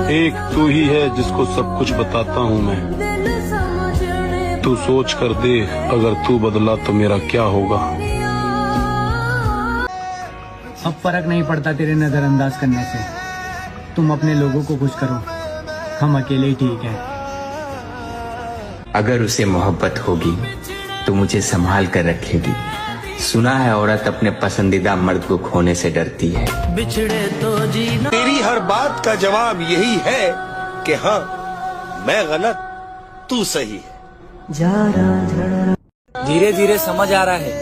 एक तू ही है जिसको सब कुछ बताता हूँ मैं। तू सोच कर देख, अगर तू बदला तो मेरा क्या होगा। अब फर्क नहीं पड़ता तेरे नजरअंदाज करने से। तुम अपने लोगों को खुश करो, हम अकेले ही ठीक हैं। अगर उसे मोहब्बत होगी तो मुझे संभाल कर रखेगी। सुना है औरत अपने पसंदीदा मर्द को खोने से डरती है। बिछड़े तो जीना। तेरी हर बात का जवाब यही है कि हाँ मैं गलत तू सही है। धीरे धीरे समझ आ रहा है,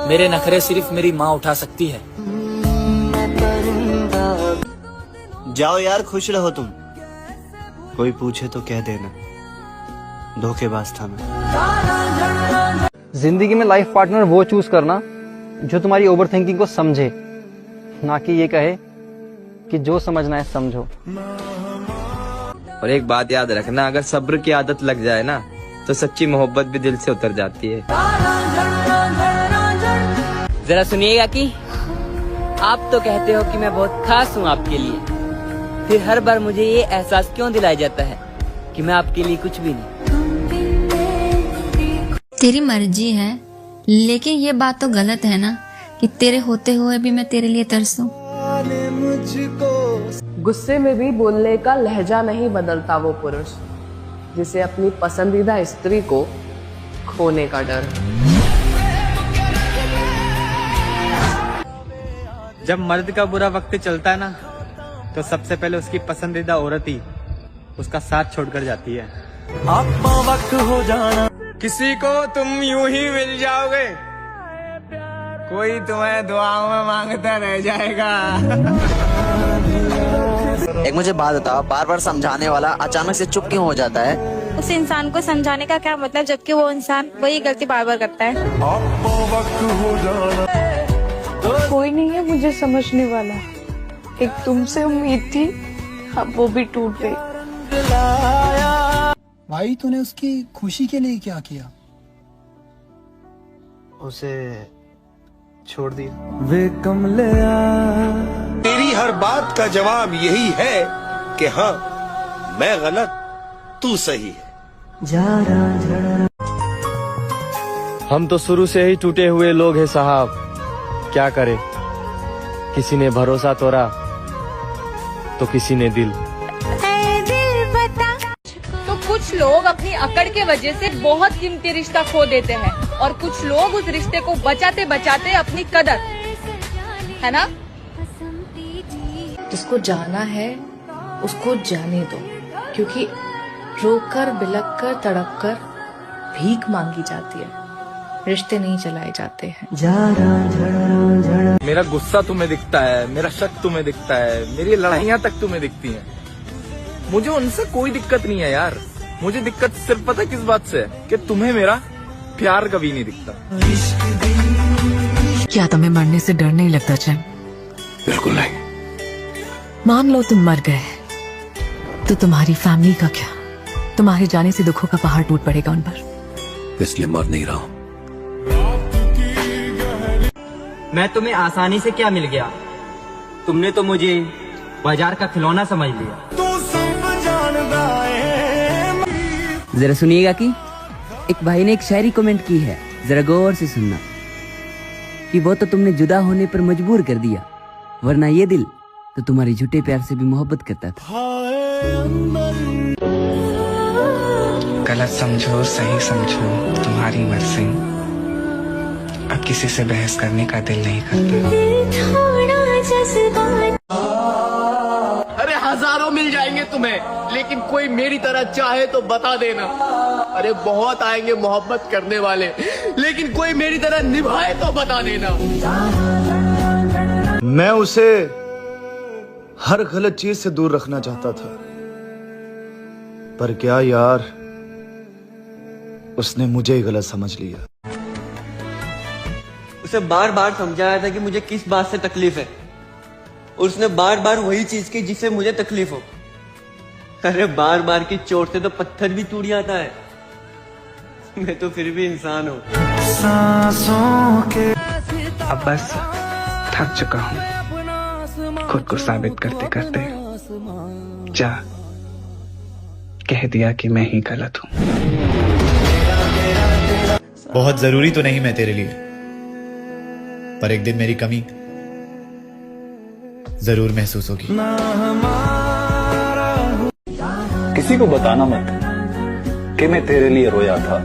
मेरे नखरे सिर्फ मेरी माँ उठा सकती है। जाओ यार, खुश रहो तुम। कोई पूछे तो कह देना धोखेबाज था मैं। जिंदगी में लाइफ पार्टनर वो चूज करना जो तुम्हारी ओवर थिंकिंग को समझे, ना कि ये कहे कि जो समझना है समझो। और एक बात याद रखना, अगर सब्र की आदत लग जाए ना तो सच्ची मोहब्बत भी दिल से उतर जाती है। जरा सुनिएगा कि आप तो कहते हो कि मैं बहुत खास हूँ आपके लिए, फिर हर बार मुझे ये एहसास क्यों दिलाया जाता है कि मैं आपके लिए कुछ भी नहीं। तेरी मर्जी है, लेकिन ये बात तो गलत है ना कि तेरे होते हुए भी मैं तेरे लिए तरसूं। गुस्से में भी बोलने का लहजा नहीं बदलता वो पुरुष जिसे अपनी पसंदीदा स्त्री को खोने का डर। जब मर्द का बुरा वक्त चलता है ना, तो सबसे पहले उसकी पसंदीदा औरत ही उसका साथ छोड़कर जाती है। आपा वक्त हो जाना। किसी को तुम यूं ही मिल जाओगे, कोई तुम्हें दुआओं में मांगता रह जाएगा। एक मुझे बात बताओ, बार बार समझाने वाला अचानक से चुप क्यों हो जाता है? उस इंसान को समझाने का क्या मतलब, जबकि वो इंसान वही गलती बार बार करता है। कोई नहीं है मुझे समझने वाला, एक तुमसे उम्मीद थी, अब वो भी टूट गई। भाई तूने उसकी खुशी के लिए क्या किया? उसे छोड़ दिया। वे कमले तेरी हर बात का जवाब यही है कि हाँ मैं गलत तू सही है। हम तो शुरू से ही टूटे हुए लोग हैं साहब, क्या करें। किसी ने भरोसा तोड़ा तो किसी ने दिल। तो कुछ लोग अपनी अकड़ के वजह से बहुत कीमती रिश्ता खो देते हैं, और कुछ लोग उस रिश्ते को बचाते बचाते अपनी कदर, है ना। जिसको जाना है उसको जाने दो, क्योंकि रोकर बिलक कर तड़प कर भीख मांगी जाती है, रिश्ते नहीं चलाए जाते हैं। मेरा गुस्सा तुम्हें दिखता है, मेरा शक तुम्हें दिखता है, मेरी लड़ाइयाँ तक तुम्हें दिखती हैं। मुझे उनसे कोई दिक्कत नहीं है यार, मुझे दिक्कत सिर्फ पता किस बात से है कि तुम्हें मेरा प्यार कभी नहीं दिखता। क्या तुम्हें मरने से डर नहीं लगता चैन? बिल्कुल नहीं। मान लो तुम मर गए तो तुम्हारी फैमिली का क्या? तुम्हारे जाने से दुखों का पहाड़ टूट पड़ेगा उन पर। इसलिए मर नहीं रहा हूँ। मैं तुम्हें आसानी से क्या मिल गया? तुमने तो मुझे बाजार का खिलौना समझ लिया। जरा सुनिएगा कि एक भाई ने एक शायरी कमेंट की है, जरा गौर से सुनना। कि वो तो तुमने जुदा होने पर मजबूर कर दिया, वरना ये दिल तो तुम्हारे झूठे प्यार से भी मोहब्बत करता था। गलत समझो सही समझो तुम्हारी मर्जी, अब किसी से बहस करने का दिल नहीं करता। अरे हजारों मिल जाएंगे तुम्हें, लेकिन कोई मेरी तरह चाहे तो बता देना। अरे बहुत आएंगे मोहब्बत करने वाले, लेकिन कोई मेरी तरह निभाए तो बता देना। मैं उसे हर गलत चीज से दूर रखना चाहता था, पर क्या यार, उसने मुझे ही गलत समझ लिया। उसे बार बार समझाया था कि मुझे किस बात से तकलीफ है, और उसने बार बार वही चीज की जिससे मुझे तकलीफ हो। अरे बार बार की चोट से तो पत्थर भी टूट जाता है, मैं तो फिर भी इंसान हूँ। अब बस थक चुका हूँ खुद को साबित करते करते। जा, कह दिया कि मैं ही गलत हूं। बहुत जरूरी तो नहीं मैं तेरे लिए, पर एक दिन मेरी कमी जरूर महसूस होगी। किसी को बताना मत कि मैं तेरे लिए रोया था,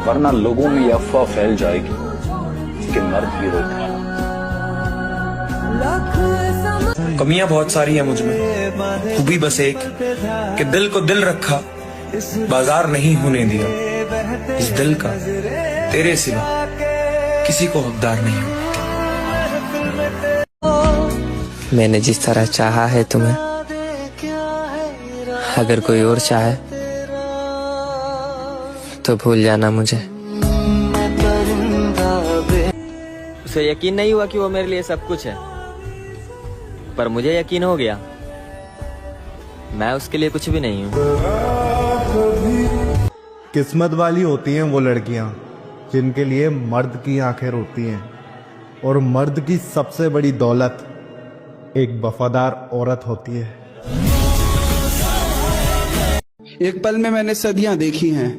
वरना लोगों में यह अफवाह फैल जाएगी कि मर्द भी रोता है। कमियां बहुत सारी है मुझ में, खूबी बस एक कि दिल को दिल रखा, बाजार नहीं होने दिया। इस दिल का तेरे सिवा किसी को हकदार नहीं हूं। मैंने जिस तरह चाहा है तुम्हें, अगर कोई और चाहे तो भूल जाना मुझे। उसे यकीन नहीं हुआ कि वो मेरे लिए सब कुछ है, पर मुझे यकीन हो गया मैं उसके लिए कुछ भी नहीं हूँ। किस्मत वाली होती हैं वो लड़कियां जिनके लिए मर्द की आंखें रोती हैं, और मर्द की सबसे बड़ी दौलत एक वफादार औरत होती है। एक पल में मैंने सदियां देखी हैं,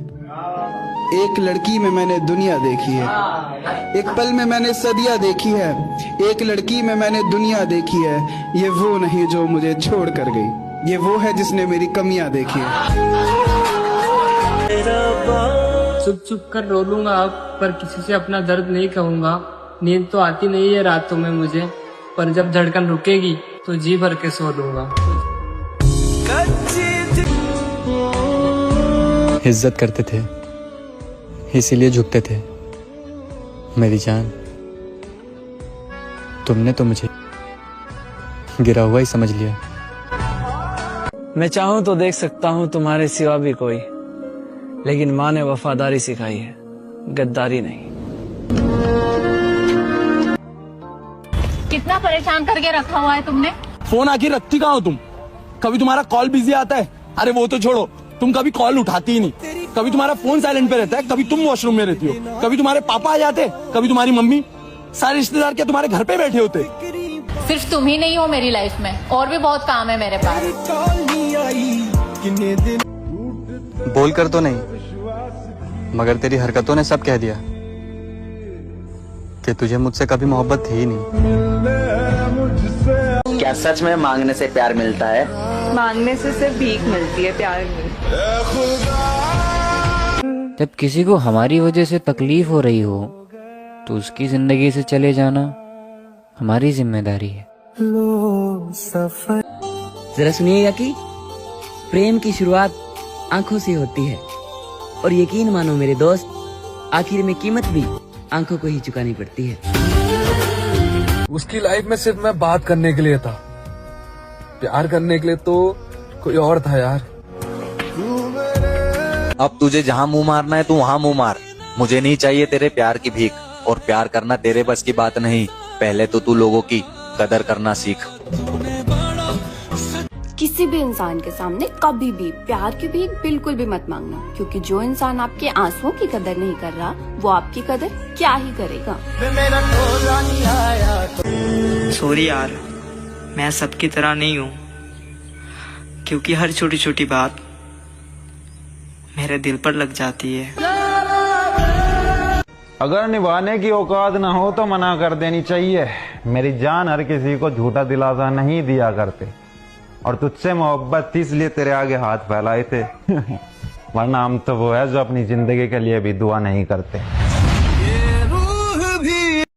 एक लड़की में मैंने दुनिया देखी है। एक पल में मैंने सदियां देखी है, एक लड़की में मैंने दुनिया देखी है। ये वो नहीं जो मुझे छोड़ कर गई, ये वो है जिसने मेरी कमियां देखी है। चुप चुप कर रो लूंगा अब, पर किसी से अपना दर्द नहीं कहूंगा। नींद तो आती नहीं है रातों में मुझे, पर जब धड़कन रुकेगी तो जी भर के सो लूंगा। इज्जत करते थे इसीलिए झुकते थे। मेरी जान, तुमने तो मुझे गिरा हुआ ही समझ लिया। मैं चाहूं तो देख सकता हूं तुम्हारे सिवा भी कोई, लेकिन माँ ने वफादारी सिखाई है, गद्दारी नहीं। कितना परेशान करके रखा हुआ है तुमने? फोन आखिर रखती कहाँ हो तुम? कभी तुम्हारा कॉल बिजी आता है, अरे वो तो छोड़ो, तुम कभी कॉल उठाती ही नहीं। कभी तुम्हारा फोन साइलेंट पे रहता है, कभी तुम वॉशरूम में रहती हो, कभी तुम्हारे पापा आ जाते, कभी तुम्हारी मम्मी। सारे रिश्तेदार क्या तुम्हारे घर पे बैठे होते? सिर्फ तुम ही नहीं हो मेरी लाइफ में, और भी बहुत काम है मेरे पास। बोल कर तो नहीं, मगर तेरी हरकतों ने सब कह दिया कि तुझे मुझसे कभी मोहब्बत थी ही नहीं। क्या सच में मांगने से प्यार मिलता है? मांगने से सिर्फ भीख मिलती है, प्यार नहीं। जब किसी को हमारी वजह से तकलीफ हो रही हो तो उसकी जिंदगी से चले जाना हमारी जिम्मेदारी है। जरा सुनिएगा कि प्रेम की शुरुआत आंखों से होती है, और यकीन मानो मेरे दोस्त, आखिर में कीमत भी आंखों को ही चुकानी पड़ती है। उसकी लाइफ में सिर्फ मैं बात करने के लिए था, प्यार करने के लिए तो कोई और था यार। अब तुझे जहाँ मुंह मारना है तू वहाँ मुंह मार, मुझे नहीं चाहिए तेरे प्यार की भीख। और प्यार करना तेरे बस की बात नहीं, पहले तो तू लोगों की कदर करना सीख। किसी भी इंसान के सामने कभी भी प्यार की भीख बिल्कुल भी मत मांगना, क्योंकि जो इंसान आपके आंसुओं की कदर नहीं कर रहा वो आपकी कदर क्या ही करेगा। सॉरी यार, मैं सबकी तरह नहीं हूँ, क्योंकि हर छोटी छोटी बात मेरे दिल पर लग जाती है। अगर निभाने की औकात ना हो तो मना कर देनी चाहिए। मेरी जान हर किसी को झूठा दिलासा नहीं दिया करते, और तुझसे मोहब्बत थी इसलिए तेरे आगे हाथ फैलाए थे। वरना हम तो वो है जो अपनी जिंदगी के लिए भी दुआ नहीं करते।